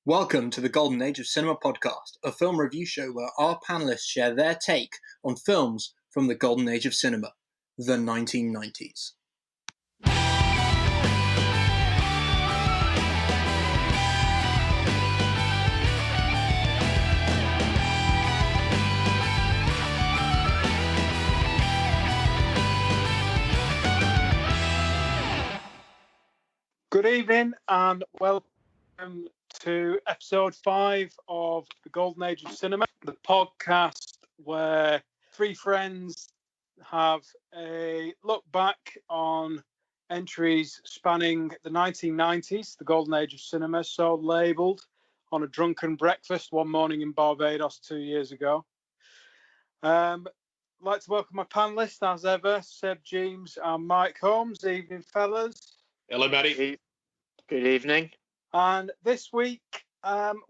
Welcome to the Golden Age of Cinema podcast, a film review show where our panelists share their take on films from the Golden Age of Cinema, the 1990s. Good evening and welcome to episode 5 of the Golden Age of Cinema, the podcast where three friends have a look back on entries spanning the 1990s, the Golden Age of Cinema, so labelled on a drunken breakfast one morning in Barbados 2 years ago. I'd like to welcome my panellists, as ever, Seb James and Mike Holmes. Evening, fellas. Hello, Matty. Good evening. And this week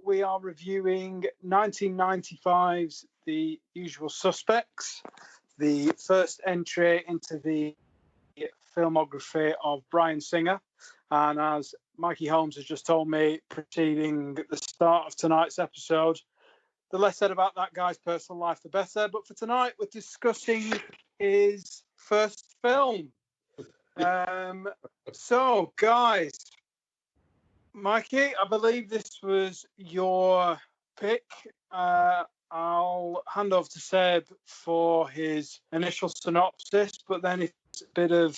we are reviewing 1995's The Usual Suspects, the first entry into the filmography of Bryan Singer. And as Mikey Holmes has just told me, preceding the start of tonight's episode, the less said about that guy's personal life, the better. But for tonight, we're discussing his first film. So, guys, Mikey, I believe this was your pick. I'll hand over to Seb for his initial synopsis, but then it's a bit of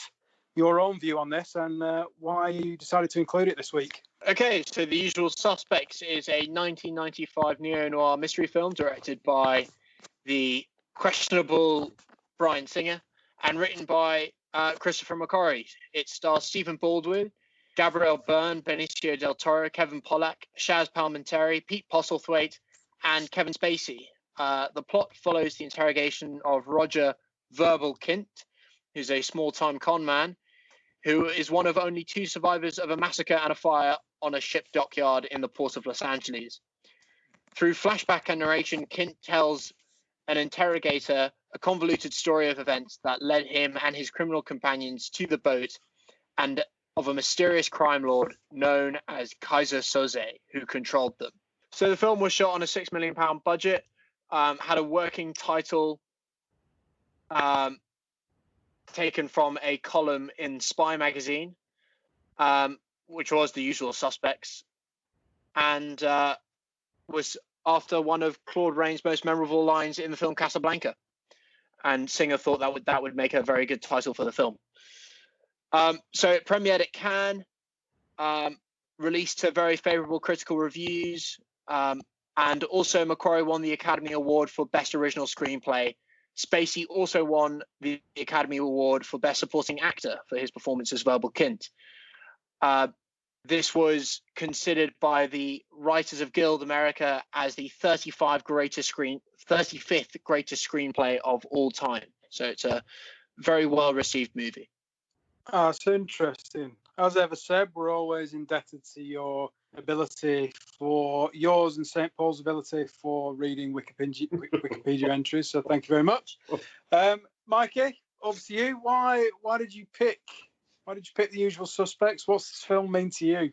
your own view on this and why you decided to include it this week. Okay, so The Usual Suspects is a 1995 neo-noir mystery film directed by the questionable Bryan Singer and written by Christopher McQuarrie. It stars Stephen Baldwin, Gabrielle Byrne, Benicio del Toro, Kevin Pollak, Shaz Palminteri, Pete Postlethwaite, and Kevin Spacey. The plot follows the interrogation of Roger Verbal Kint, who's a small-time con man, who is one of only two survivors of a massacre and a fire on a ship dockyard in the port of Los Angeles. Through flashback and narration, Kint tells an interrogator a convoluted story of events that led him and his criminal companions to the boat and of a mysterious crime lord known as Kaiser Soze, who controlled them. So the film was shot on a £6 million budget, had a working title taken from a column in Spy magazine, which was The Usual Suspects, and was after one of Claude Rains' most memorable lines in the film Casablanca. And Singer thought that would make a very good title for the film. So it premiered at Cannes, released to very favourable critical reviews, and also McQuarrie won the Academy Award for Best Original Screenplay. Spacey also won the Academy Award for Best Supporting Actor for his performance as Verbal Kint. This was considered by the Writers of Guild America as the 35th greatest screenplay of all time. So it's a very well-received movie. That's interesting. As ever, Seb, we're always indebted to your ability for yours and St. Paul's ability for reading Wikipedia entries. So thank you very much. Mikey, over to you. Why did you pick The Usual Suspects? What's this film mean to you?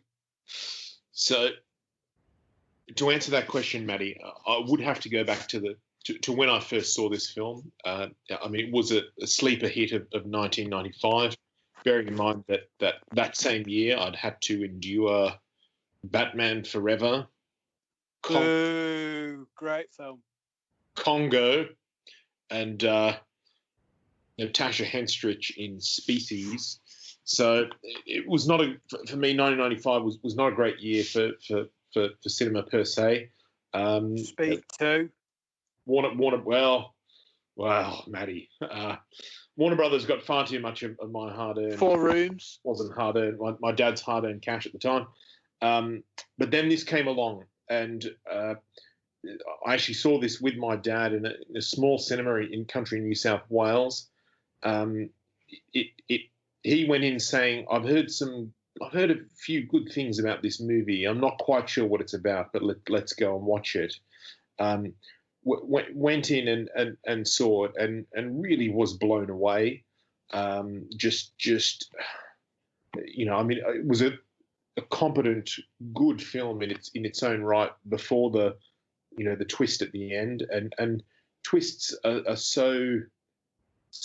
So, to answer that question, Matty, I would have to go back to when I first saw this film. It was a sleeper hit of 1995. Bearing in mind that same year I'd had to endure Batman Forever, great film, Congo, and Natasha Henstridge in Spacey. So it was not for me. 1995 was not a great year for cinema per se. Speed 2. Warner. Well, Matty. Warner Brothers got far too much of my hard-earned. 4 Rooms. Wasn't hard-earned. My dad's hard-earned cash at the time. But then this came along, and I actually saw this with my dad in a small cinema in country New South Wales. He went in saying, I've heard a few good things about this movie. I'm not quite sure what it's about, but let's go and watch it. Went in and saw it and really was blown away. It was a competent, good film in its own right before the twist at the end, and twists are so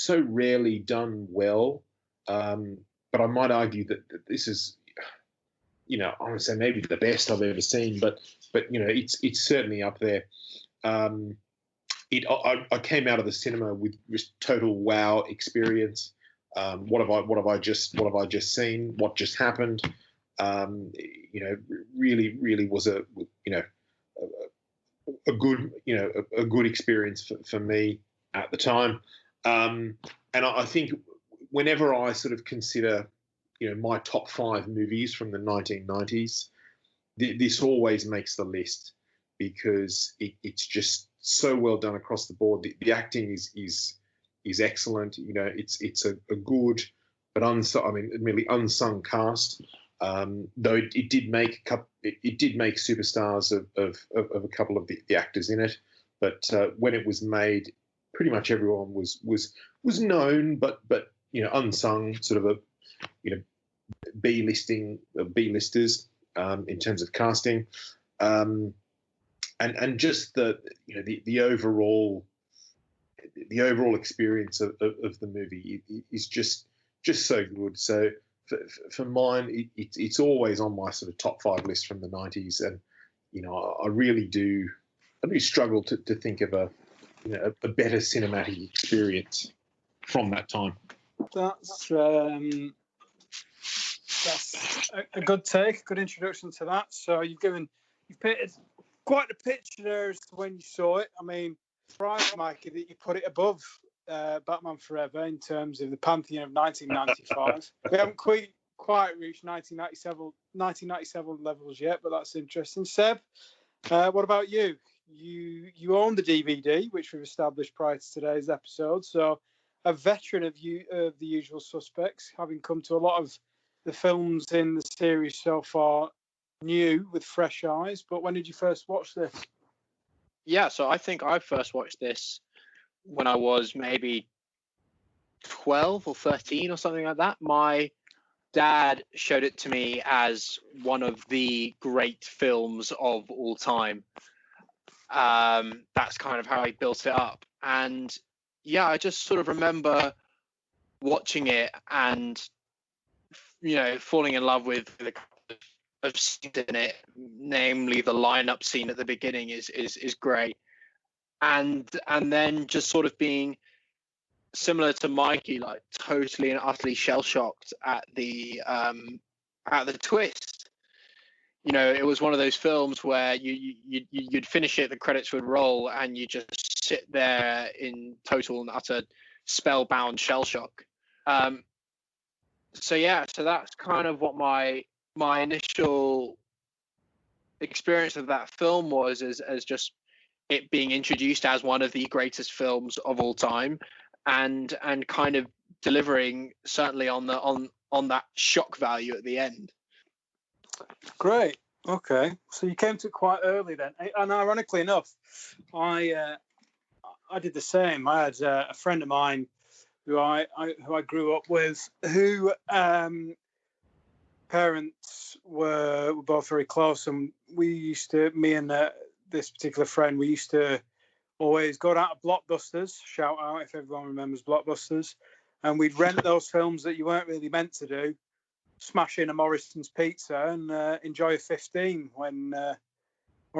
rarely done well. But I might argue that this is, I want to say maybe the best I've ever seen, but it's certainly up there. I came out of the cinema with just total wow experience. What have I just seen? What just happened? Really was a good experience for me at the time. And I think whenever I sort of consider, my top 5 movies from the 1990s, this always makes the list because it's just so well done across the board. The acting is excellent. It's a good but admittedly unsung cast. Though it did make superstars of a couple of the actors in it, but when it was made, pretty much everyone was known, but unsung, sort of a B-listers in terms of casting, and just the overall experience of the movie is just so good. So for mine, it's always on my sort of top 5 list from the 90s, and I really do struggle to think of a better cinematic experience from that time. That's a good take, good introduction to that. So you've painted quite a picture there as to when you saw it. I mean, surprised, Mikey, that you put it above Batman Forever in terms of the pantheon of 1995. We haven't quite reached 1997 levels yet, but that's interesting. Seb, what about you? You own the DVD, which we've established prior to today's episode, so a veteran of The Usual Suspects, having come to a lot of the films in the series so far new with fresh eyes. But when did you first watch this? Yeah, so I think I first watched this when I was maybe 12 or 13 or something like that. My dad showed it to me as one of the great films of all time. That's kind of how I built it up. And yeah, I just sort of remember watching it and, falling in love with the of scenes in it, namely the lineup scene at the beginning is great. And then just sort of being similar to Mikey, like totally and utterly shell-shocked at the twist. It was one of those films where you'd finish it, the credits would roll, and you just sit there in total and utter spellbound shell shock. So that's kind of what my initial experience of that film was, as just it being introduced as one of the greatest films of all time, and kind of delivering certainly on that shock value at the end. Great. Okay, so you came to it quite early then, and ironically enough, I did the same. I had a friend of mine who I grew up with, who parents were both very close, and me and this particular friend, we used to always go out to Blockbusters. Shout out if everyone remembers Blockbusters, and we'd rent those films that you weren't really meant to do. Smash in a Morrison's pizza and enjoy a 15 or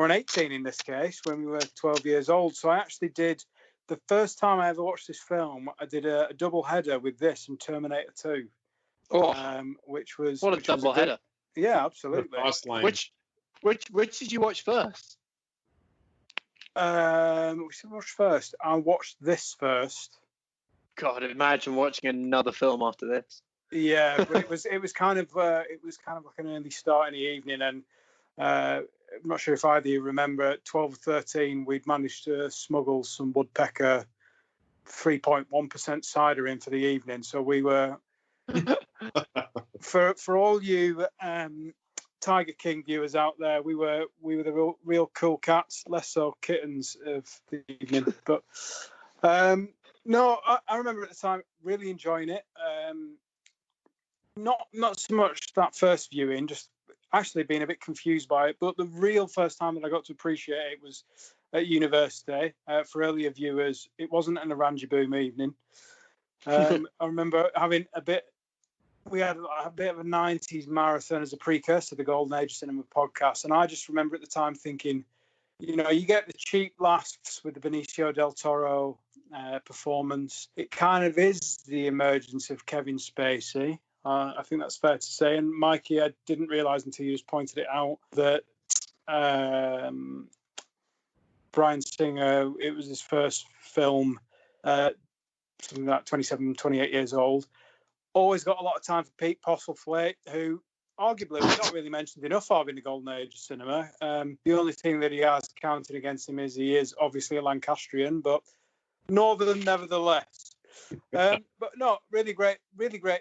an 18 in this case, when we were 12 years old. So I actually did, the first time I ever watched this film, I did a double header with this and Terminator 2. Which was what a double header. Yeah, absolutely. Which did you watch first? Which did I watch first? I watched this first. God, imagine watching another film after this. Yeah, but it was kind of like an early start in the evening, and I'm not sure if either of you remember, at 12 or 13, we'd managed to smuggle some Woodpecker 3.1% cider in for the evening. So we were, for all you Tiger King viewers out there, we were the real cool cats, less so kittens of the evening. But no, I remember at the time really enjoying it. Not so much that first viewing, just actually been a bit confused by it. But the real first time that I got to appreciate it was at university. For earlier viewers, it wasn't an Oranji Boom evening. I remember having we had a bit of a 90s marathon as a precursor to the Golden Age of Cinema podcast. And I just remember at the time thinking, you know, you get the cheap laughs with the Benicio del Toro performance. It kind of is the emergence of Kevin Spacey. I think that's fair to say. And Mikey, I didn't realise until you just pointed it out that Bryan Singer, it was his first film, something like 27, 28 years old. Always got a lot of time for Pete Postlethwaite, who arguably was not really mentioned enough of in the Golden Age of cinema. The only thing that he has counted against him is he is obviously a Lancastrian, but Northern nevertheless. But no, really great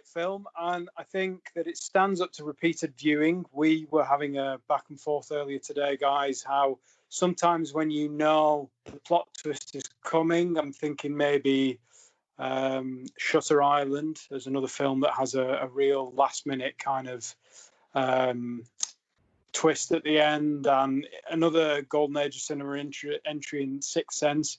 film, and I think that it stands up to repeated viewing. We were having a back and forth earlier today, guys, how sometimes when you know the plot twist is coming, I'm thinking maybe Shutter Island. There's another film that has a real last minute kind of twist at the end, and another Golden Age of cinema entry in Sixth Sense.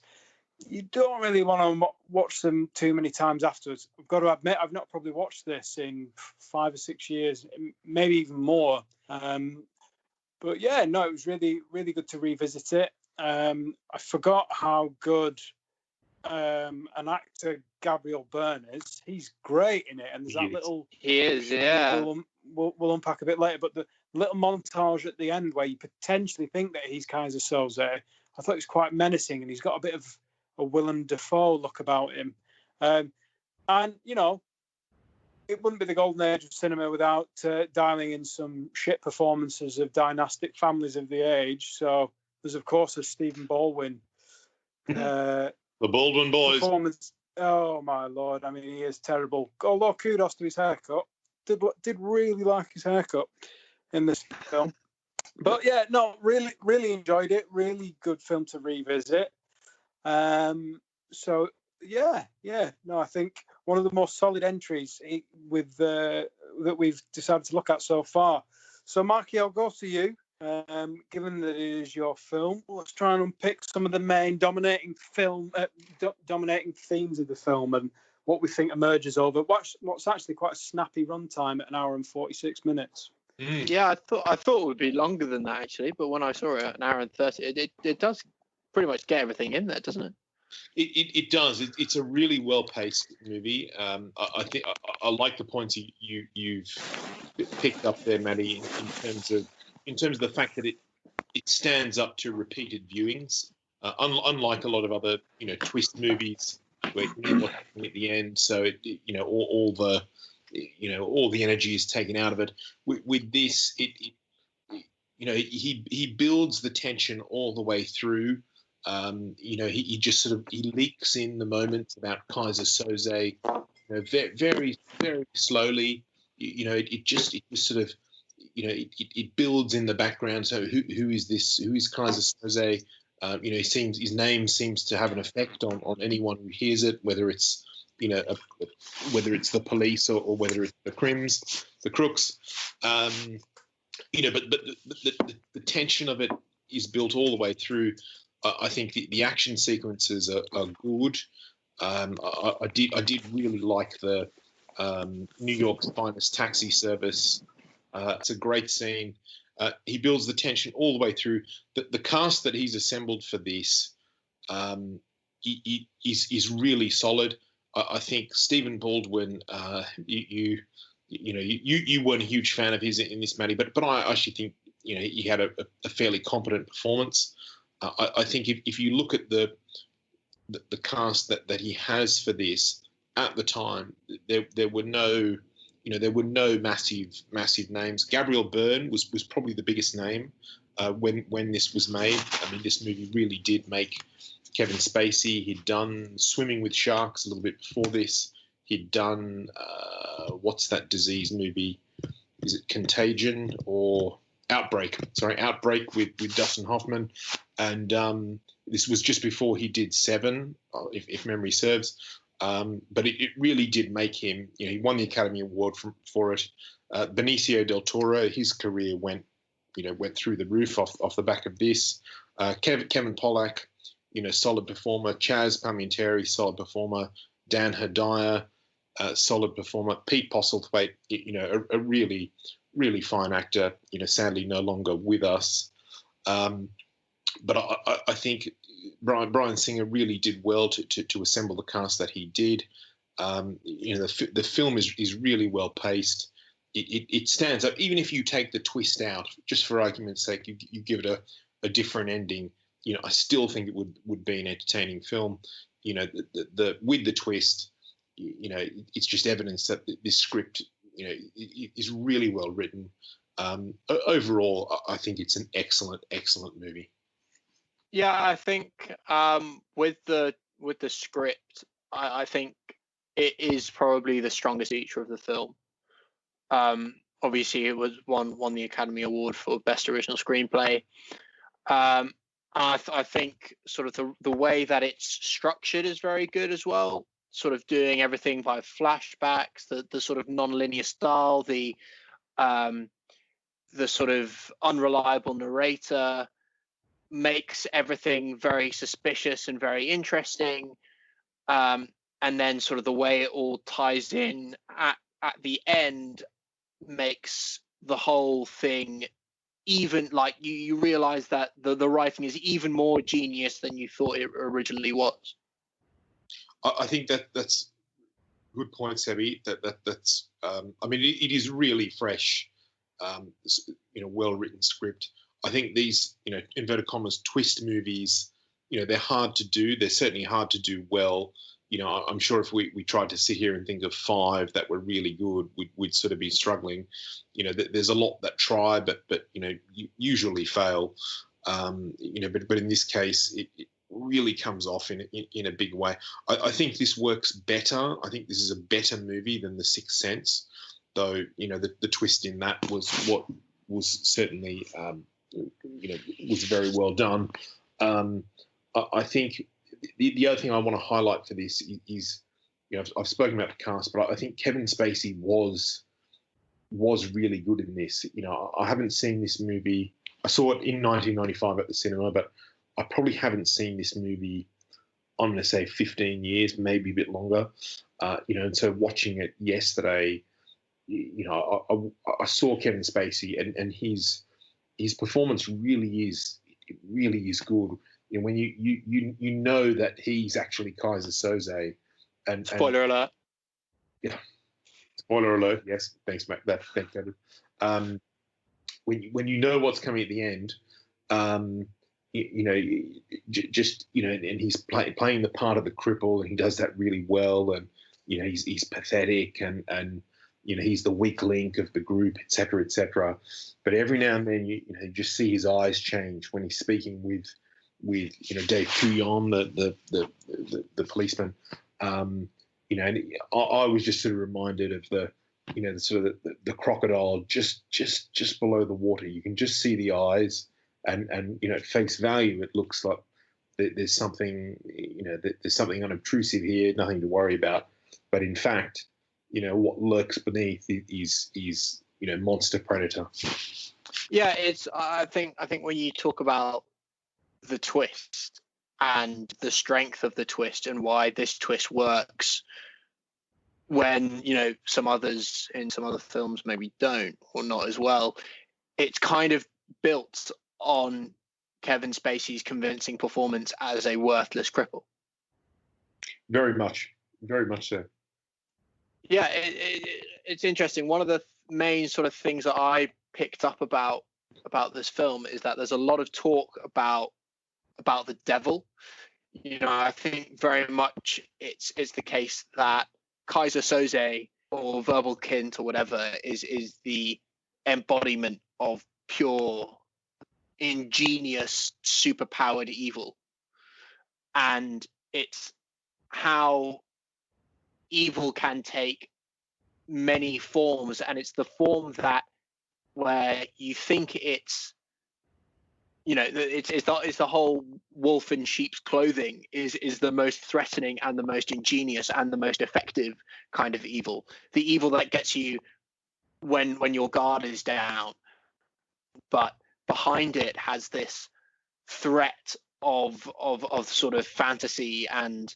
You don't really want to watch them too many times afterwards. I've got to admit, I've not probably watched this in 5 or 6 years, maybe even more. But yeah, no, it was really, really good to revisit it. I forgot how good an actor Gabriel Byrne is. He's great in it, and there's that little. He is, yeah. We'll unpack a bit later, but the little montage at the end where you potentially think that he's Kaiser Soze, I thought it was quite menacing, and he's got a bit of a Willem Dafoe look about him. And, you know, it wouldn't be the Golden Age of cinema without dialing in some shit performances of dynastic families of the age. So there's, of course, a Stephen Baldwin. The Baldwin boys. Performance. Oh, my Lord. I mean, he is terrible. Although kudos to his haircut. Did really like his haircut in this film. But, yeah, no, really, really enjoyed it. Really good film to revisit. So yeah, no, I think one of the most solid entries with that we've decided to look at so far. So Marky, I'll go to you. Given that it is your film, let's try and unpick some of the main dominating themes of the film and what we think emerges over what's actually quite a snappy runtime at 1 hour and 46 minutes. Yeah, I thought it would be longer than that actually, but when I saw it at 1 hour and 30, it does pretty much get everything in there, doesn't it? It does. It's a really well-paced movie. I think I like the points you've picked up there, Maddie, in terms of the fact that it stands up to repeated viewings, unlike a lot of other twist movies where you know what's happening at the end, so all the energy is taken out of it. With this, he builds the tension all the way through. He just sort of leaks in the moments about Kaiser Soze, very, very, very slowly. It just sort of, it builds in the background. So who is this? Who is Kaiser Soze? His name seems to have an effect on anyone who hears it, whether it's whether it's the police or whether it's the crooks. But the tension of it is built all the way through. I think the action sequences are good. I did really like the New York's finest taxi service. It's a great scene. He builds the tension all the way through. The cast that he's assembled for this is really solid. I think Stephen Baldwin. You weren't a huge fan of his in this, Matty, but I actually think he had a fairly competent performance. I think if you look at the cast that he has for this at the time, there were no massive names. Gabriel Byrne was probably the biggest name when this was made. I mean, this movie really did make Kevin Spacey. He'd done Swimming with Sharks a little bit before this. He'd done what's that disease movie? Is it Contagion or Outbreak? Sorry, Outbreak with Dustin Hoffman. And this was just before he did Seven, if memory serves. But it really did make him. He won the Academy Award for it. Benicio del Toro, his career went through the roof off the back of this. Kevin Pollak, solid performer. Chaz Palminteri, solid performer. Dan Hedaya, solid performer. Pete Postlethwaite, a really, really fine actor. Sadly no longer with us. But I think Bryan Singer really did well to assemble the cast that he did. The film is really well paced. It stands up, even if you take the twist out, just for argument's sake, you give it a different ending. I still think it would be an entertaining film. With the twist, it's just evidence that this script, is really well written. Overall, I think it's an excellent movie. Yeah, I think with the script, I think it is probably the strongest feature of the film. Obviously, it was won the Academy Award for Best Original Screenplay. I think sort of the way that it's structured is very good as well. Sort of doing everything by flashbacks, the sort of non-linear style, the sort of unreliable narrator makes everything very suspicious and very interesting. And then sort of the way it all ties in at the end makes the whole thing even, like, you realize that the writing is even more genius than you thought it originally was. I think that's a good point, Sebi. That's I mean, it is really fresh, well-written script. I think these, inverted commas, twist movies, they're hard to do. They're certainly hard to do well. I'm sure if we tried to sit here and think of 5 that were really good, we'd sort of be struggling. There's a lot that try, but usually fail. But in this case, it really comes off in a big way. I think this works better. I think this is a better movie than The Sixth Sense, though. The twist in that was what was certainly was very well done. I think the other thing I want to highlight for this is I've spoken about the cast, but I think Kevin Spacey was really good in this. I haven't seen this movie. I saw it in 1995 at the cinema, but I probably haven't seen this movie, I'm going to say 15 years, maybe a bit longer. And so watching it yesterday, I saw Kevin Spacey, and his performance really is good. When you know that he's actually Kaiser Soze, and Spoiler alert. Yeah, spoiler alert. Yes, thanks, Matt. Thank you. When you know what's coming at the end, and he's playing the part of the cripple, and he does that really well, and he's pathetic, and he's the weak link of the group, etc., etc. But every now and then, you just see his eyes change when he's speaking with Dave Couillon, the policeman. And I was just sort of reminded of the sort of the crocodile just below the water. You can just see the eyes, and at face value, it looks like there's something there's something unobtrusive here, nothing to worry about. But in fact, what lurks beneath is monster predator. Yeah, it's I think when you talk about the twist and the strength of the twist and why this twist works when some others in some other films maybe don't, or not as well, it's kind of built on Kevin Spacey's convincing performance as a worthless cripple. Very much so. Yeah, it's interesting. One of the main sort of things that I picked up about this film is that there's a lot of talk about the devil. I think very much it's the case that Kaiser Soze, or Verbal Kint, or whatever, is the embodiment of pure, ingenious, superpowered evil. And it's how evil can take many forms, and it's the form that where you think it's it's the whole wolf in sheep's clothing is the most threatening and the most ingenious and the most effective kind of evil. The evil that gets you when your guard is down, but behind it has this threat of sort of fantasy and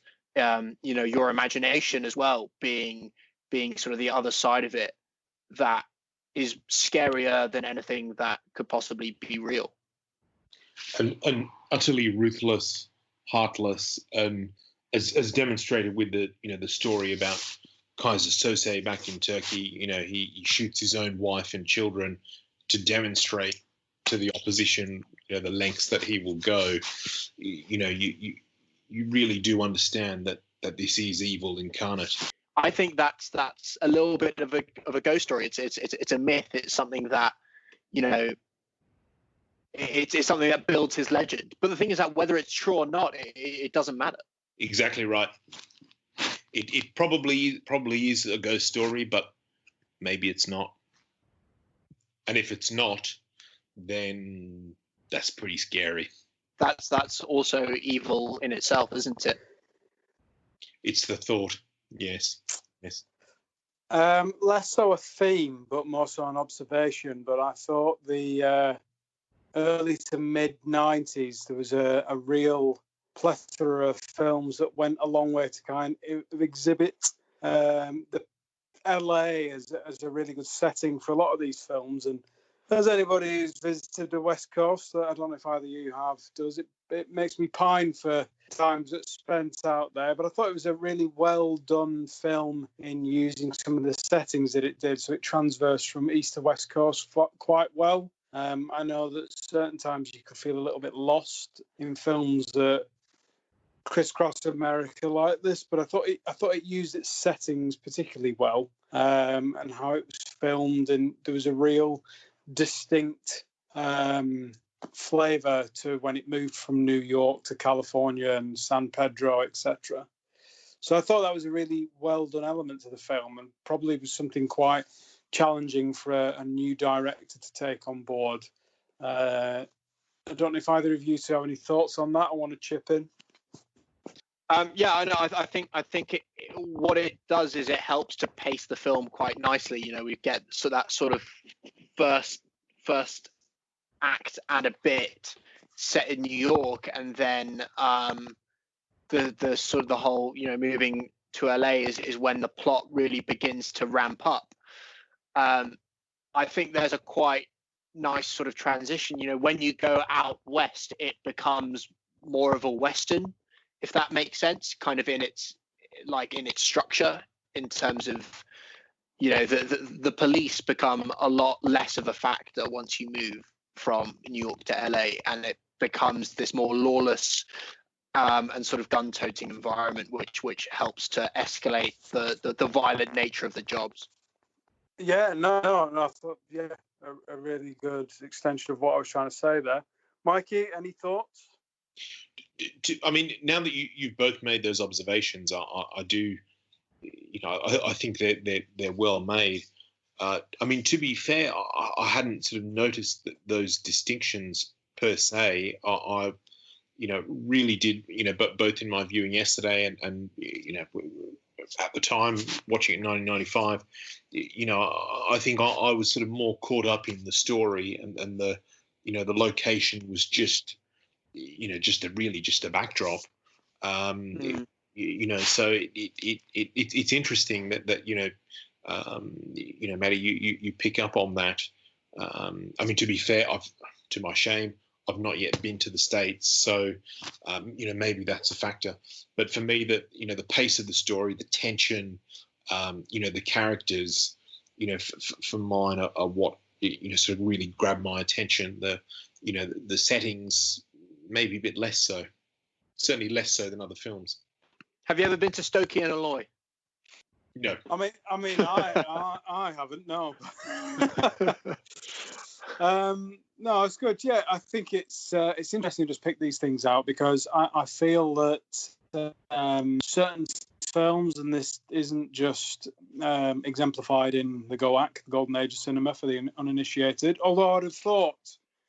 your imagination as well being sort of the other side of it, that is scarier than anything that could possibly be real. And utterly ruthless, heartless, as demonstrated with the story about Kaiser Sose back in Turkey. He shoots his own wife and children to demonstrate to the opposition the lengths that he will go. You really do understand that this is evil incarnate. I think that's a little bit of a ghost story. It's a myth. It's something that it's something that builds his legend. But the thing is that whether it's true or not, it doesn't matter. Exactly right. It probably is a ghost story, but maybe it's not. And if it's not, then that's pretty scary. That's also evil in itself, isn't it? It's the thought. Yes. Less so a theme, but more so an observation. But I thought the early to mid 90s, there was a real plethora of films that went a long way to kind of exhibit the LA as a really good setting for a lot of these films. And as anybody who's visited the West Coast, I don't know if either of you have, it makes me pine for times that's spent out there. But I thought it was a really well done film in using some of the settings that it did, so it transversed from East to West Coast quite well. I know that certain times you could feel a little bit lost in films that crisscross America like this, but I thought it used its settings particularly well, and how it was filmed, and there was a real distinct flavor to when it moved from New York to California and San Pedro, etc. So I thought that was a really well done element to the film, and probably was something quite challenging for a new director to take on board. I don't know if either of you two have any thoughts on that. I want to chip in. Yeah, I know. I think what it does is it helps to pace the film quite nicely. We get that sort of first act and a bit set in New York, and then the sort of the whole moving to LA is when the plot really begins to ramp up. I think there's a quite nice sort of transition. When you go out west, it becomes more of a Western, if that makes sense, kind of in its structure, in terms of the police become a lot less of a factor once you move from New York to LA, and it becomes this more lawless and sort of gun-toting environment, which helps to escalate the violent nature of the jobs. Yeah, no, I thought, a really good extension of what I was trying to say there. Mikey, any thoughts? I mean, now that you've both made those observations, I do, I think they're well made. I mean, to be fair, I hadn't sort of noticed those distinctions per se. I really did, but both in my viewing yesterday and at the time watching it in 1995, I think I was sort of more caught up in the story, and the location was just just a backdrop. So it's interesting that Maddie, you pick up on that. I mean, to be fair, to my shame, I've not yet been to the States, so maybe that's a factor. But for me, the pace of the story, the tension, the characters, for mine are what sort of really grabbed my attention. The settings maybe a bit less so, certainly less so than other films. Have you ever been to Stokey, Illinois? No. I mean, I haven't. No. No, it's good. Yeah, I think it's interesting to just pick these things out, because I feel that certain films, and this isn't just exemplified in the GOAC, the Golden Age of Cinema, for the uninitiated, although I'd have thought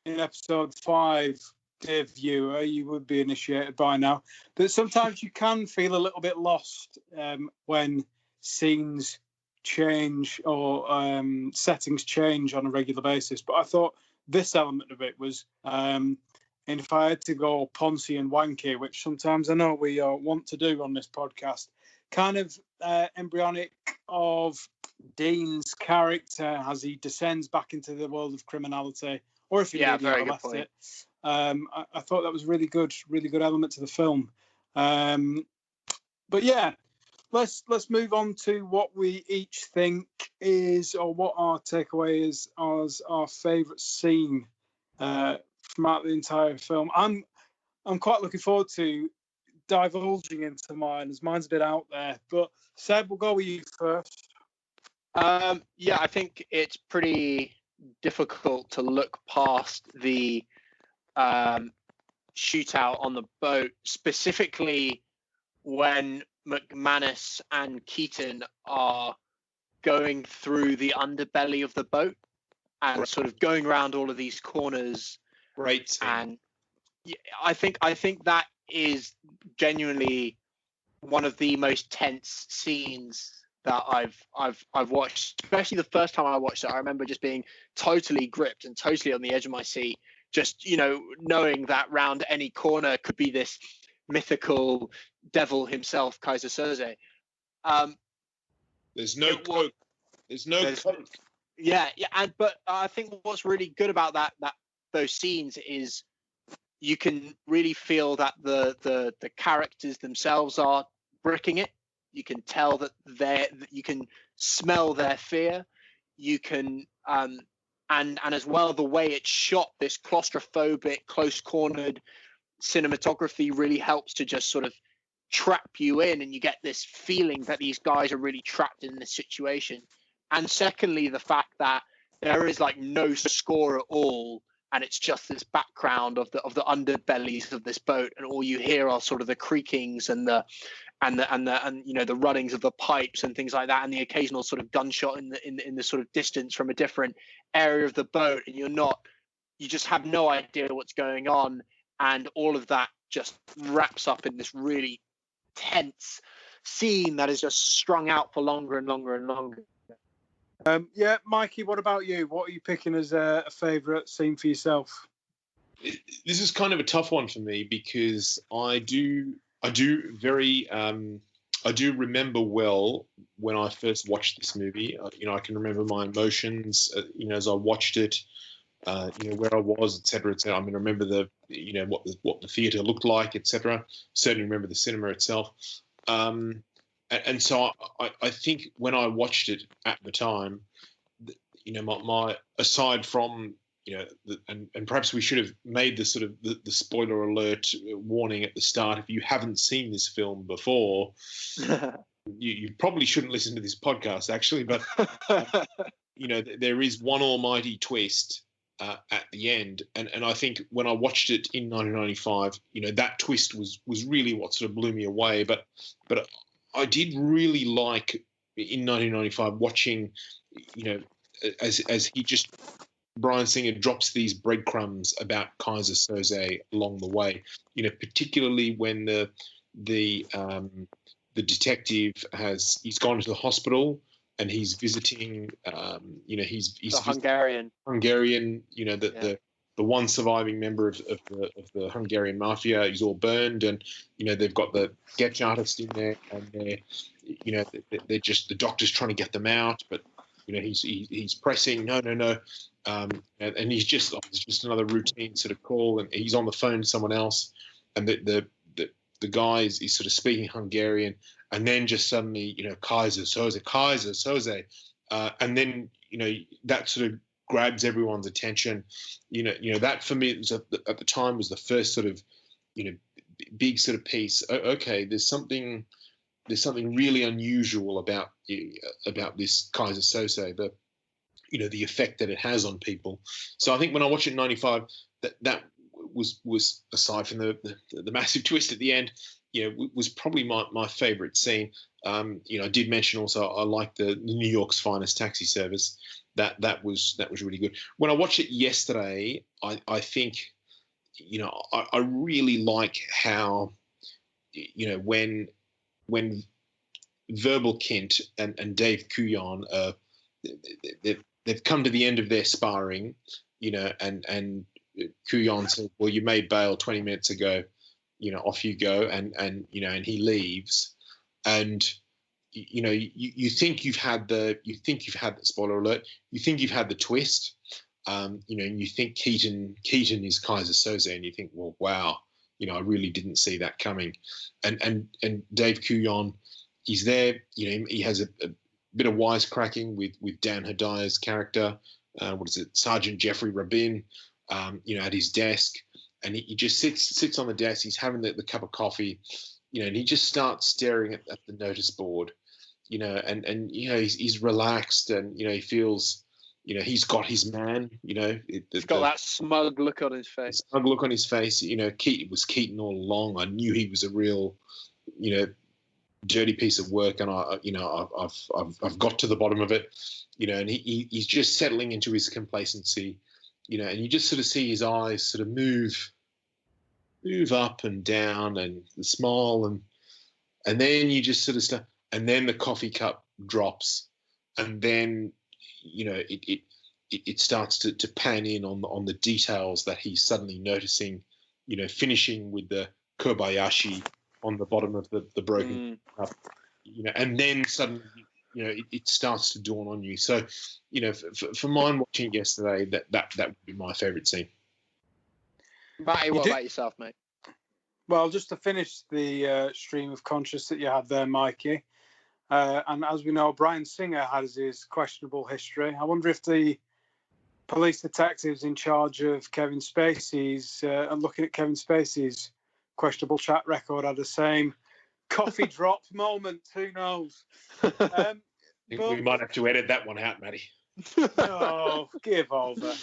in episode 5, dear viewer, you would be initiated by now, that sometimes you can feel a little bit lost when scenes change or settings change on a regular basis. But I thought this element of it was, and if I had to go poncy and wanky, which sometimes I know we want to do on this podcast, kind of embryonic of Dean's character as he descends back into the world of criminality, or if he really left it. I thought that was really good element to the film. But yeah, let's move on to what we each think is, or what our takeaway is as our favourite scene throughout the entire film. I'm quite looking forward to divulging into mine, as mine's a bit out there. But Seb, we'll go with you first. Yeah, I think it's pretty difficult to look past the shootout on the boat, specifically when McManus and Keaton are going through the underbelly of the boat and sort of going around all of these corners. Great scene. And I think that is genuinely one of the most tense scenes that I've watched, especially the first time I watched it. I remember just being totally gripped and totally on the edge of my seat, just, knowing that round any corner could be this mythical devil himself, Kaiser Soze. There's no coke. There's no coke. Yeah, but I think what's really good about those scenes is you can really feel that the characters themselves are bricking it. You can tell that you can smell their fear. You can and as well, the way it's shot, this claustrophobic, close-cornered cinematography really helps to just sort of trap you in, and you get this feeling that these guys are really trapped in this situation. And secondly, the fact that there is like no score at all, and it's just this background of the underbellies of this boat, and all you hear are sort of the creakings and the runnings of the pipes and things like that, and the occasional sort of gunshot in the sort of distance from a different area of the boat, and you just have no idea what's going on, and all of that just wraps up in this really tense scene that is just strung out for longer and longer and longer. Yeah, Mikey, what about you? What are you picking as a favourite scene for yourself? This is kind of a tough one for me, because I do remember well when I first watched this movie. I can remember my emotions, as I watched it, where I was, etc., etc. I mean, I remember what the theatre looked like, etc. Certainly remember the cinema itself. And so I think when I watched it at the time, my aside from, and perhaps we should have made the sort of the spoiler alert warning at the start. If you haven't seen this film before, you probably shouldn't listen to this podcast, actually. But there is one almighty twist at the end, and I think when I watched it in 1995, that twist was really what sort of blew me away. But I did really like in 1995 watching, as he just, Bryan Singer drops these breadcrumbs about Kaiser Soze along the way. Particularly when the detective he's gone to the hospital and he's visiting, he's the Hungarian, the one surviving member of the Hungarian mafia. He's all burned, and they've got the sketch artist in there, and they're just, the doctor's trying to get them out, but he's pressing no, and he's just, it's just another routine sort of call, and he's on the phone to someone else, and the guy is sort of speaking Hungarian, and then just suddenly Kaiser Soze, and then that sort of grabs everyone's attention. That for me was at the time was the first sort of big sort of piece. Okay, there's something really unusual about this Kaiser Soze, the effect that it has on people. So I think when I watched it in '95, that was aside from the massive twist at the end, was probably my favorite scene. I did mention also I like the New York's Finest Taxi Service. that was really good. When I watched it yesterday, I think, I really like how, when Verbal Kint and Dave Couillon, they've come to the end of their sparring, and Couillon said, "Well, you made bail 20 minutes ago, off you go," and he leaves, and you think you've had the spoiler alert, you think you've had the twist, and you think Keaton is Kaiser Soze, and you think, well, wow, I really didn't see that coming, and Dave Couillon, he's there, he has a bit of wisecracking with Dan Hedire's character, Sergeant Jeffrey Rabin, at his desk, and he just sits on the desk, he's having the cup of coffee, and he just starts staring at the notice board, and he's relaxed, and he feels, he's got his man, he's got that smug look on his face. Smug look on his face. It was Keaton all along. I knew he was a real, dirty piece of work, and I've got to the bottom of it, and he's just settling into his complacency, and you just sort of see his eyes sort of move up and down, and the smile, and then you just sort of start, and then the coffee cup drops, and then it starts to pan in on the details that he's suddenly noticing, finishing with the Kobayashi on the bottom of the broken cup, and then suddenly, it starts to dawn on you. So, for mine watching it yesterday, that would be my favourite scene. Matty, what about yourself, mate? Well, just to finish the stream of conscious that you had there, Mikey, and as we know, Bryan Singer has his questionable history. I wonder if the police detectives in charge of Kevin Spacey's, looking at Kevin Spacey's questionable track record, had the same coffee drop moment. Who knows? We might have to edit that one out, Matty. No, give over.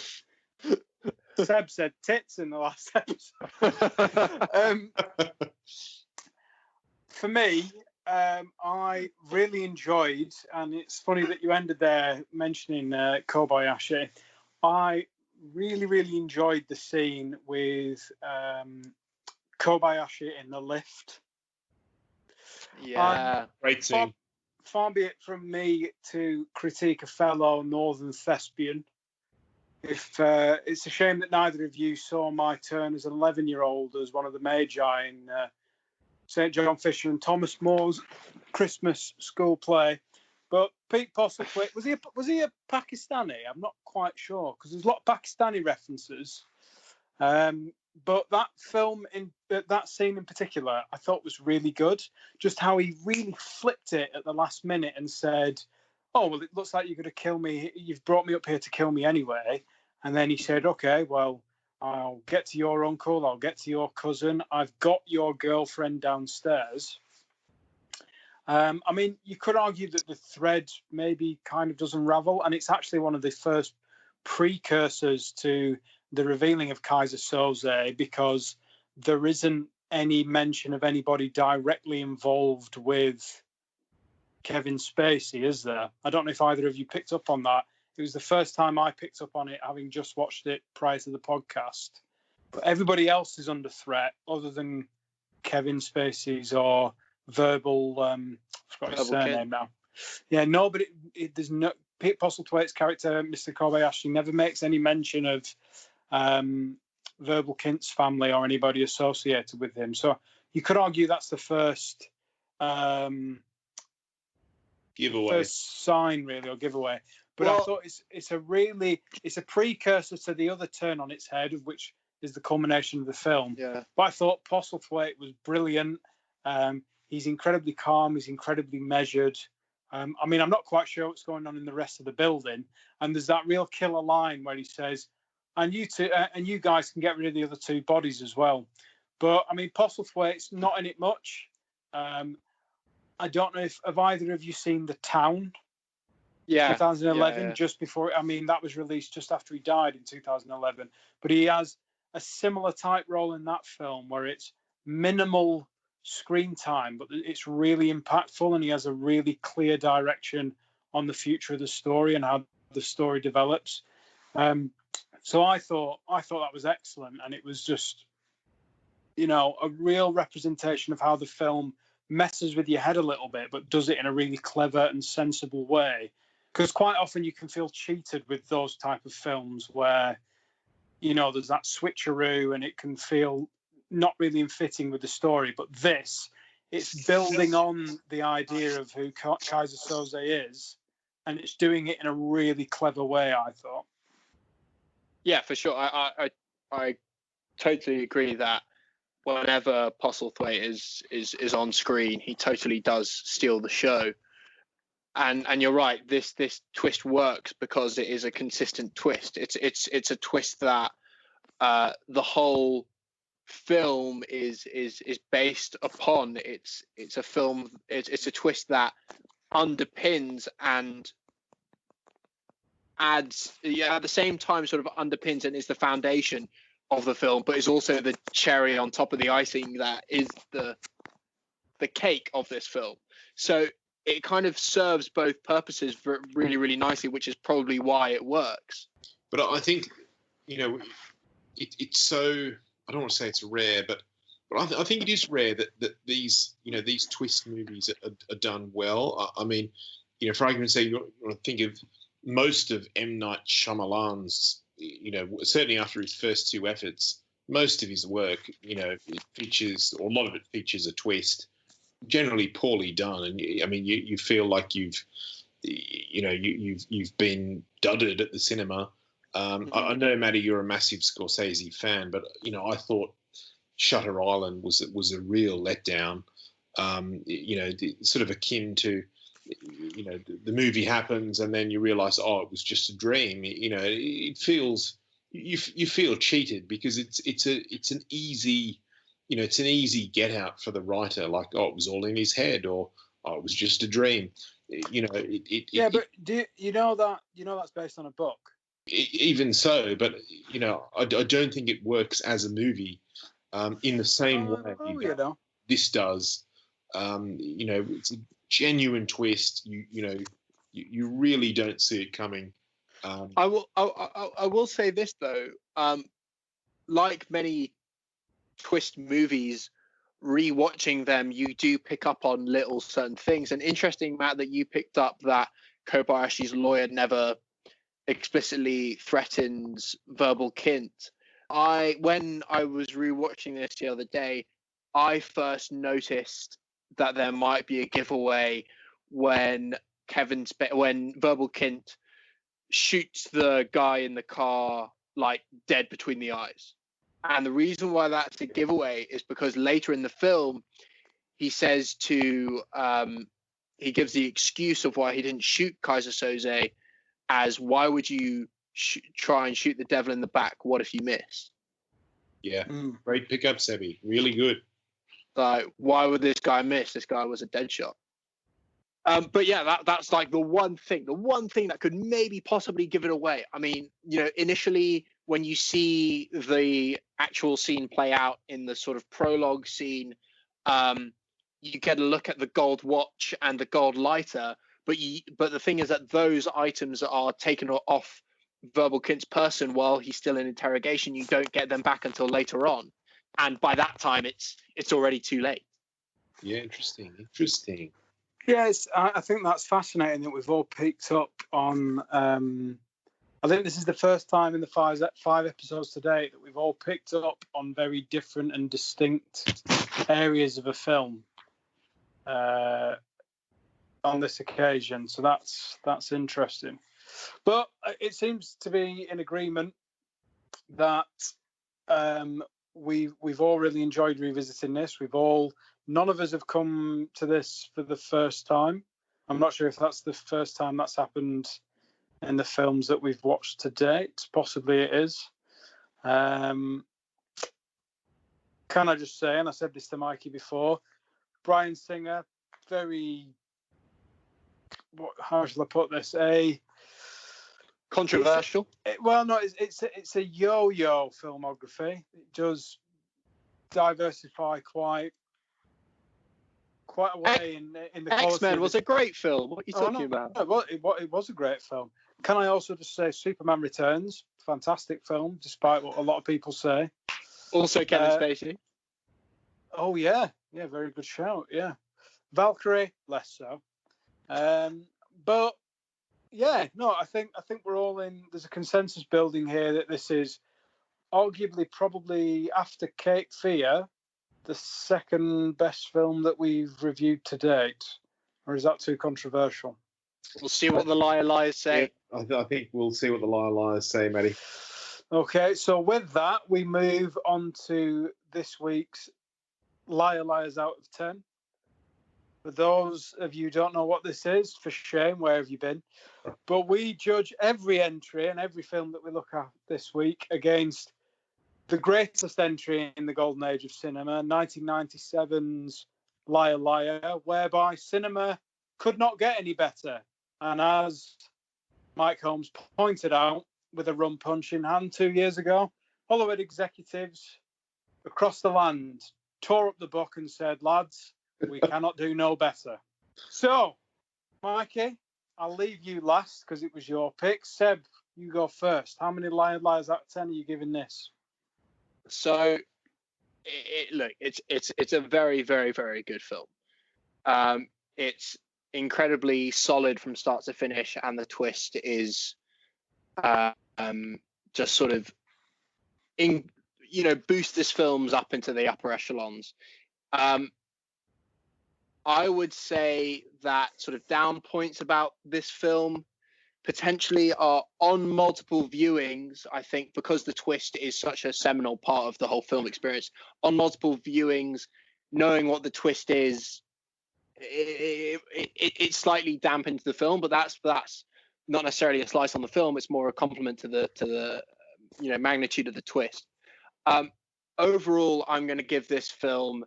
Seb said tits in the last episode. For me, I really enjoyed, and it's funny that you ended there mentioning Kobayashi. I really, really enjoyed the scene with Kobayashi in the lift. Yeah, great scene. Far be it from me to critique a fellow Northern thespian. If it's a shame that neither of you saw My Turn as an 11-year-old as one of the Magi in St. John Fisher and Thomas More's Christmas school play. But Pete Postlethwaite, was he a Pakistani? I'm not quite sure, because there's a lot of Pakistani references. But that film, that scene in particular, I thought was really good. Just how he really flipped it at the last minute and said, "Oh, well, it looks like you're going to kill me. You've brought me up here to kill me anyway." And then he said, "Okay, well, I'll get to your uncle. I'll get to your cousin. I've got your girlfriend downstairs." I mean, you could argue that the thread maybe kind of does unravel, and it's actually one of the first precursors to the revealing of Kaiser Soze, because there isn't any mention of anybody directly involved with Kevin Spacey, is there? I don't know if either of you picked up on that. It was the first time I picked up on it, having just watched it prior to the podcast. But everybody else is under threat, other than Kevin Spacey's or Verbal. I forgot his surname now. Yeah, no, but there's no. Pete Postlethwaite's character, Mr. Kobayashi, never makes any mention of Verbal Kint's family or anybody associated with him. So you could argue that's the first giveaway, first sign, really, or giveaway. But I thought it's a precursor to the other turn on its head, which is the culmination of the film. Yeah. But I thought Postlethwaite was brilliant. He's incredibly calm. He's incredibly measured. I mean, I'm not quite sure what's going on in the rest of the building. And there's that real killer line where he says, "And you two, and you guys can get rid of the other two bodies as well." But I mean, Postlethwaite's not in it much. I don't know if have either of you seen The Town? Yeah. 2011, yeah. just before. I mean, that was released just after he died in 2011. But he has a similar type role in that film where it's minimal screen time, but it's really impactful, and he has a really clear direction on the future of the story and how the story develops. So I thought that was excellent, and it was just, a real representation of how the film messes with your head a little bit, but does it in a really clever and sensible way. Because quite often you can feel cheated with those type of films where, there's that switcheroo and it can feel not really in fitting with the story. But this, it's building on the idea of who Kaiser Soze is, and it's doing it in a really clever way, I thought. Yeah, for sure. I totally agree that whenever Postlethwaite is on screen, he totally does steal the show. And you're right. This twist works because it is a consistent twist. It's a twist that the whole film is based upon. It's a film. It's a twist that underpins and adds, at the same time, sort of underpins and is the foundation of the film, but is also the cherry on top of the icing that is the cake of this film. So it kind of serves both purposes really, really nicely, which is probably why it works. But I think, it's so, I don't want to say it's rare, but I think it is rare that these, these twist movies are done well. I mean, for argument's sake, you want to think of most of M. Night Shyamalan's, certainly after his first two efforts, most of his work, it features, or a lot of it features a twist, generally poorly done. And you feel like you've been dudded at the cinema. I know, Maddie, you're a massive Scorsese fan, but I thought Shutter Island was a real letdown. Sort of akin to, the movie happens and then you realise, it was just a dream. It feels, you feel cheated because it's an easy, it's an easy get out for the writer. Like, it was all in his head, or it was just a dream. But do you know that's based on a book? Even so, but I don't think it works as a movie in the same way this does. It's a genuine twist. You really don't see it coming. I will say this though. Like many twist movies, rewatching them, you do pick up on little certain things. And interesting, Matt, that you picked up that Kobayashi's lawyer never explicitly threatens verbal kint. When I was rewatching this the other day, I first noticed that there might be a giveaway when verbal kint shoots the guy in the car like dead between the eyes. And the reason why that's a giveaway is because later in the film, he says he gives the excuse of why he didn't shoot Kaiser Soze as, why would you try and shoot the devil in the back? What if you miss? Yeah, great pickup, Sebi. Really good. Like, why would this guy miss? This guy was a dead shot. But yeah, that's like the one thing that could maybe possibly give it away. I mean, initially when you see the actual scene play out in the sort of prologue scene, you get a look at the gold watch and the gold lighter. But the thing is that those items are taken off verbal kint's person while he's still in interrogation. You don't get them back until later on, and by that time it's already too late. Yeah, interesting. Yes, I think that's fascinating that we've all picked up on. I think this is the first time in the five episodes to date that we've all picked up on very different and distinct areas of a film on this occasion. So that's interesting. But it seems to be in agreement that we've all really enjoyed revisiting this. None of us have come to this for the first time. I'm not sure if that's the first time that's happened in the films that we've watched to date. Possibly it is. Can I just say, and I said this to Mikey before, Bryan Singer, how shall I put this? Controversial. It's a yo-yo filmography. It does diversify quite a way in the X-Men was a great film. What are you talking about? It was a great film. Can I also just say Superman Returns? Fantastic film, despite what a lot of people say. Also Kevin Spacey. Oh, yeah. Yeah, very good shout, yeah. Valkyrie, less so. But, yeah, no, I think we're all in... There's a consensus building here that this is arguably probably, after Cape Fear, the second best film that we've reviewed to date. Or is that too controversial? We'll see what the liars say. Yeah, I think we'll see what the liars say, Matty. Okay, so with that, we move on to this week's liars out of 10. For those of you who don't know what this is, for shame, where have you been? But we judge every entry and every film that we look at this week against the greatest entry in the golden age of cinema, 1997's Liar Liar, whereby cinema could not get any better. And as Mike Holmes pointed out with a rum punch in hand 2 years ago, Hollywood executives across the land tore up the book and said, lads, we cannot do no better. So, Mikey, I'll leave you last because it was your pick. Seb, you go first. How many liars out of 10 are you giving this? So, look, it's a very, very, very good film. It's incredibly solid from start to finish, and the twist is just sort of boost this film's up into the upper echelons. I would say that sort of down points about this film potentially are on multiple viewings. I think because the twist is such a seminal part of the whole film experience, on multiple viewings, knowing what the twist is, it slightly dampens the film. But that's not necessarily a slice on the film. It's more a compliment to the magnitude of the twist. Overall, I'm going to give this film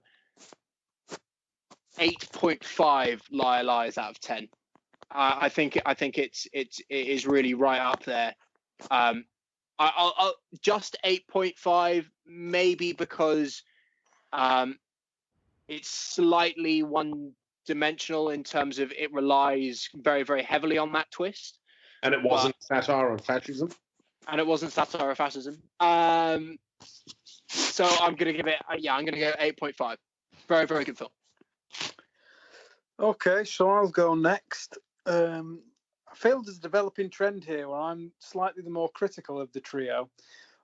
8.5 liars out of 10. I think it is really right up there. I'll just 8.5, maybe because it's slightly one-dimensional in terms of it relies very, very heavily on that twist. And it wasn't satire on fascism. And it wasn't satire on fascism. So I'm going to give it, I'm going to go 8.5. Very, very good film. Okay, so I'll go next. I feel there's a developing trend here where I'm slightly the more critical of the trio,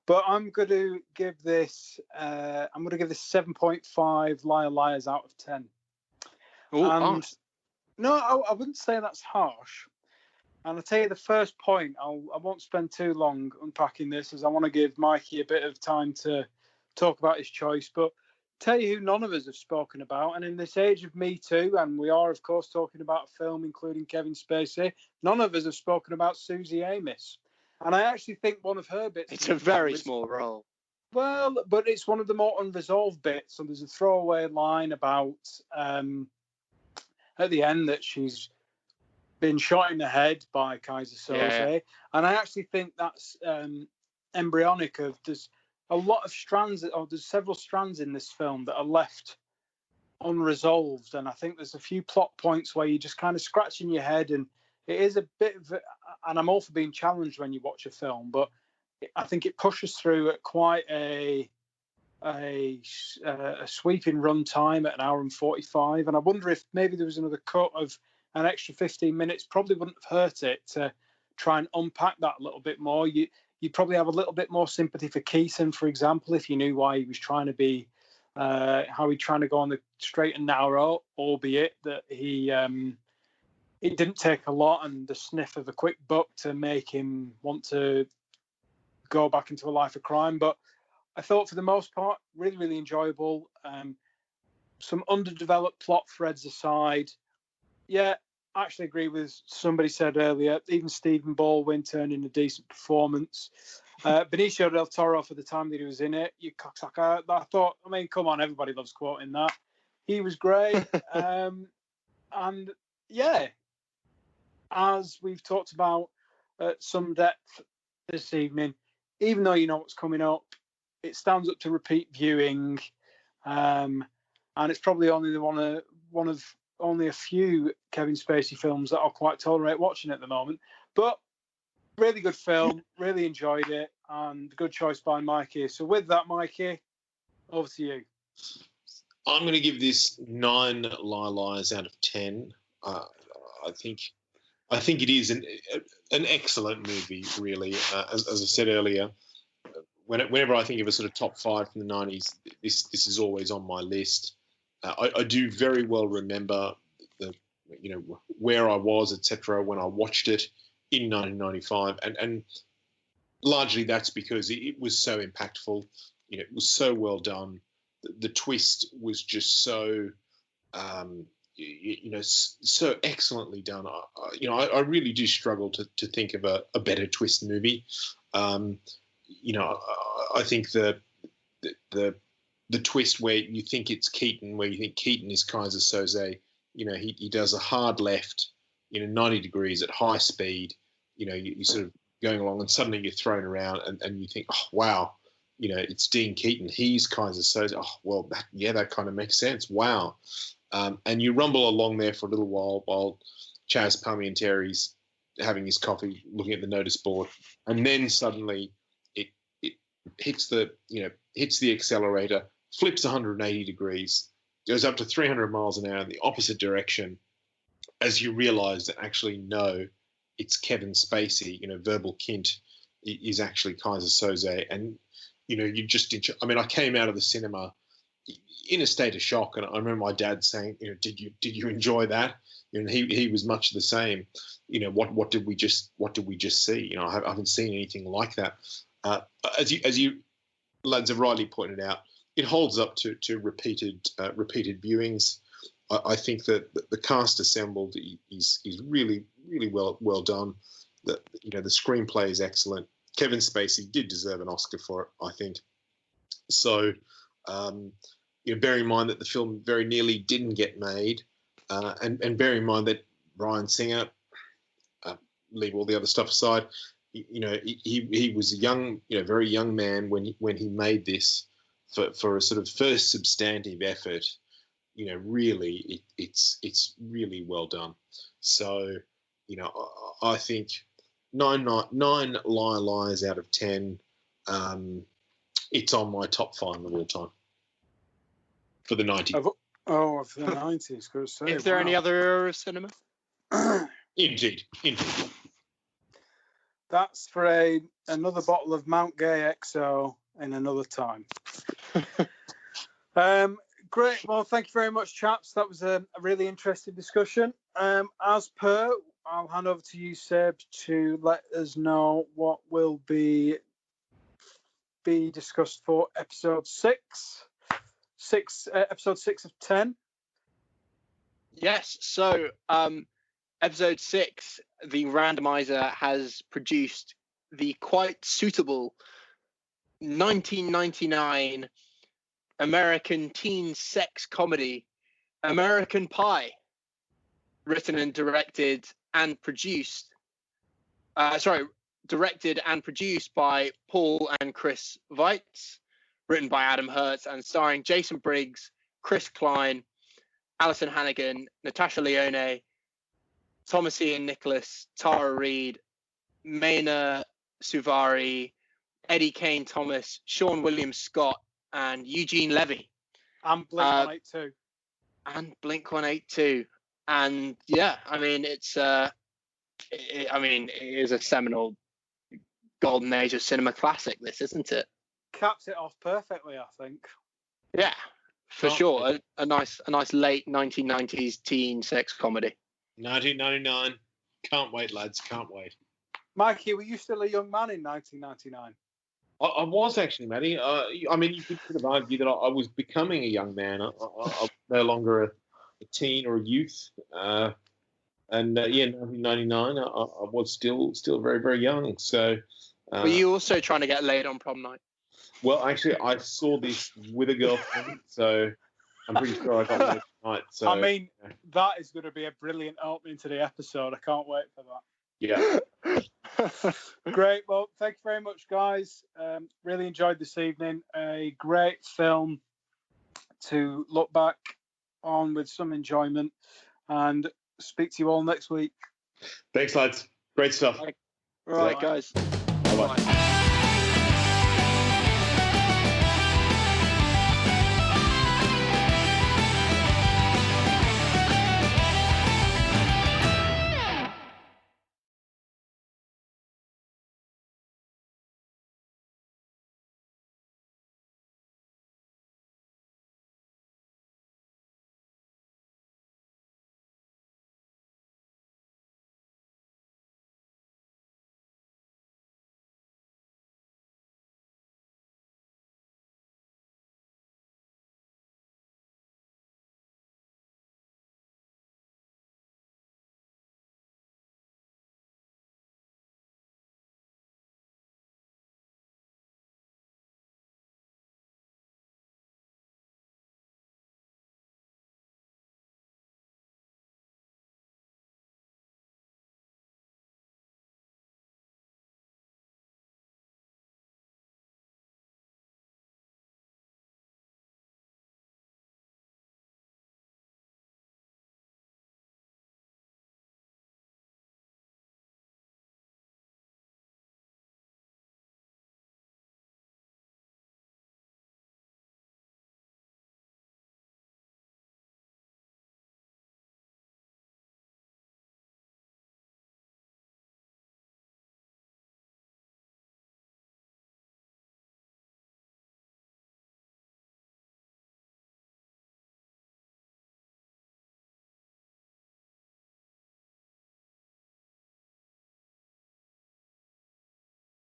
but I'm going to give this 7.5 liars out of 10. Ooh, and harsh. No, I wouldn't say that's harsh. And I'll tell you the first point. I won't spend too long unpacking this, as I want to give Mikey a bit of time to talk about his choice. But tell you who none of us have spoken about, and in this age of Me Too, and we are, of course, talking about a film including Kevin Spacey, none of us have spoken about Susie Amos. And I actually think one of her bits... It's a very small role. Well, but it's one of the more unresolved bits. So there's a throwaway line about, at the end, that she's been shot in the head by Kaiser. Yeah. And I actually think that's embryonic of... There's a lot of strands, or there's several strands in this film that are left unresolved, and I think there's a few plot points where you're just kind of scratching your head, and it is a bit of, and I'm all for being challenged when you watch a film, but I think it pushes through at quite a sweeping run time at 1 hour and 45, and I wonder if maybe there was another cut of an extra 15 minutes, probably wouldn't have hurt it to try and unpack that a little bit more. You'd probably have a little bit more sympathy for Keaton, for example, if you knew why he was trying to be, how he's trying to go on the straight and narrow, albeit that it didn't take a lot and the sniff of a quick buck to make him want to go back into a life of crime. But I thought for the most part, really, really enjoyable. Some underdeveloped plot threads aside, yeah, I actually agree with somebody said earlier, even Stephen Baldwin turned in a decent performance. Benicio del Toro, for the time that he was in it, you cocksucker. I thought, I mean, come on, everybody loves quoting that. He was great. And yeah, as we've talked about at some depth this evening, even though you know what's coming up, it stands up to repeat viewing. And it's probably only one of only a few Kevin Spacey films that I'll quite tolerate watching at the moment. But Really good film. Really enjoyed it, and good choice by Mikey. So with that, Mikey, over to you. I'm going to give this 9 lies out of 10. I think it is an excellent movie, really. As I said earlier, whenever I think of a sort of top 5 from the 90s, this is always on my list. I do very well remember where I was, etc., when I watched it in 1995, and largely that's because it was so impactful. It was so well done. The twist was just so so excellently done. I really do struggle to think of a better twist movie. I think the twist where you think it's Keaton, where you think Keaton is Kaiser Soze, he does a hard left, 90 degrees at high speed, you're sort of going along and suddenly you're thrown around and you think, oh, wow, it's Dean Keaton. He's Kaiser Soze. Oh, well, that kind of makes sense. Wow. And you rumble along there for a little while Chaz Parmentieri's having his coffee, looking at the notice board, and then suddenly it hits the accelerator, flips 180 degrees, goes up to 300 miles an hour in the opposite direction, as you realise that actually no, it's Kevin Spacey. Verbal Kint is actually Kaiser Soze, and you just. I came out of the cinema in a state of shock, and I remember my dad saying, did you enjoy that? He was much the same. What did we just see? I haven't seen anything like that. As you lads have rightly pointed out, it holds up to repeated viewings. I think that the cast assembled is really well done. The screenplay is excellent. Kevin Spacey did deserve an Oscar for it, I think. So, bear in mind that the film very nearly didn't get made, and bear in mind that Bryan Singer, leave all the other stuff aside, he was a young, very young man when he made this for a sort of first substantive effort. Really, it's really well done. So, I think nine lies out of 10. It's on my top 5 of all time for the 90s. For the 90s. Good to say. Is there any other era of cinema? Indeed. That's for another bottle of Mount Gay XO in another time. Great. Well, thank you very much, chaps. That was a really interesting discussion. As per, I'll hand over to you, Seb, to let us know what will be discussed for episode 6. Episode 6 of 10. Yes. So, episode 6, the randomizer has produced the quite suitable 1999 American teen sex comedy, American Pie, written and directed and produced. Directed and produced by Paul and Chris Weitz, written by Adam Hertz and starring Jason Briggs, Chris Klein, Alison Hannigan, Natasha Lyonne, Thomas Ian Nicholas, Tara Reid, Maina Suvari, Eddie Kane Thomas, Sean William Scott, and Eugene Levy. And Blink-182. And Blink-182. And yeah, it is a seminal golden age of cinema classic, this, isn't it? Caps it off perfectly, I think. Yeah, for sure. A nice late 1990s teen sex comedy. 1999. Can't wait, lads. Can't wait. Mikey, were you still a young man in 1999? I was actually, Matty. You could have argued that I was becoming a young man. I was no longer a teen or a youth. In 1999, I was still very, very young. So, were you also trying to get laid on prom night? Well, actually, I saw this with a girlfriend, so I'm pretty sure I got laid tonight. So, that is going to be a brilliant opening to the episode. I can't wait for that. Yeah. Great. Well, thank you very much, guys. Really enjoyed this evening. A great film to look back on with some enjoyment, and speak to you all next week. Thanks, lads. Great stuff. Right, guys. Bye-bye. Bye.